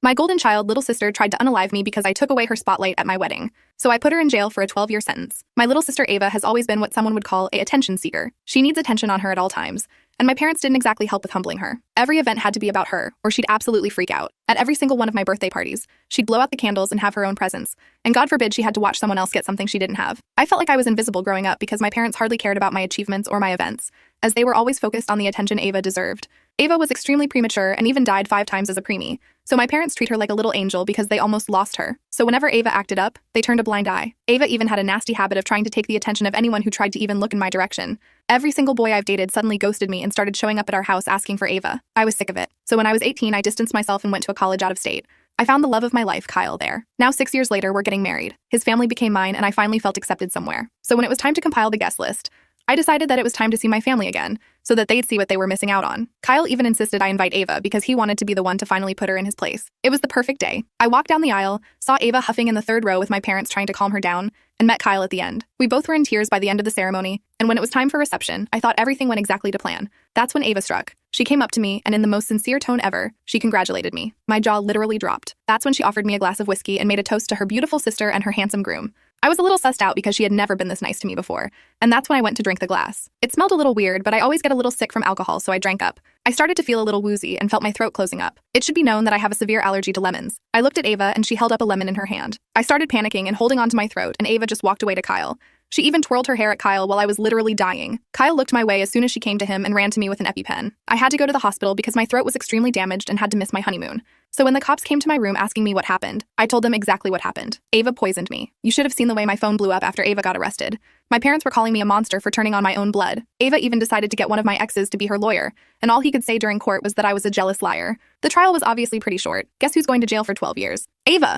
My golden child little sister tried to unalive me because I took away her spotlight at my wedding. So I put her in jail for a 12-year sentence. My little sister Ava has always been what someone would call an attention seeker. She needs attention on her at all times. And my parents didn't exactly help with humbling her. Every event had to be about her, or she'd absolutely freak out. At every single one of my birthday parties, she'd blow out the candles and have her own presents. And God forbid she had to watch someone else get something she didn't have. I felt like I was invisible growing up because my parents hardly cared about my achievements or my events, as they were always focused on the attention Ava deserved. Ava was extremely premature and even died 5 times as a preemie, so my parents treat her like a little angel because they almost lost her. So whenever Ava acted up, they turned a blind eye. Ava even had a nasty habit of trying to take the attention of anyone who tried to even look in my direction. Every single boy I've dated suddenly ghosted me and started showing up at our house asking for Ava. I was sick of it. So when I was 18, I distanced myself and went to a college out of state. I found the love of my life, Kyle, there. Now 6 years later, we're getting married. His family became mine, and I finally felt accepted somewhere. So when it was time to compile the guest list, I decided that it was time to see my family again, so that they'd see what they were missing out on. Kyle even insisted I invite Ava because he wanted to be the one to finally put her in his place. It was the perfect day. I walked down the aisle, saw Ava huffing in the 3rd row with my parents trying to calm her down, and met Kyle at the end. We both were in tears by the end of the ceremony, and when it was time for reception, I thought everything went exactly to plan. That's when Ava struck. She came up to me, and in the most sincere tone ever, she congratulated me. My jaw literally dropped. That's when she offered me a glass of whiskey and made a toast to her beautiful sister and her handsome groom. I was a little sussed out because she had never been this nice to me before, and that's when I went to drink the glass. It smelled a little weird, but I always get a little sick from alcohol, so I drank up. I started to feel a little woozy and felt my throat closing up. It should be known that I have a severe allergy to lemons. I looked at Ava and she held up a lemon in her hand. I started panicking and holding onto my throat, and Ava just walked away to Kyle. She even twirled her hair at Kyle while I was literally dying. Kyle looked my way as soon as she came to him and ran to me with an EpiPen. I had to go to the hospital because my throat was extremely damaged and had to miss my honeymoon. So when the cops came to my room asking me what happened, I told them exactly what happened. Ava poisoned me. You should have seen the way my phone blew up after Ava got arrested. My parents were calling me a monster for turning on my own blood. Ava even decided to get one of my exes to be her lawyer, and all he could say during court was that I was a jealous liar. The trial was obviously pretty short. Guess who's going to jail for 12 years? Ava!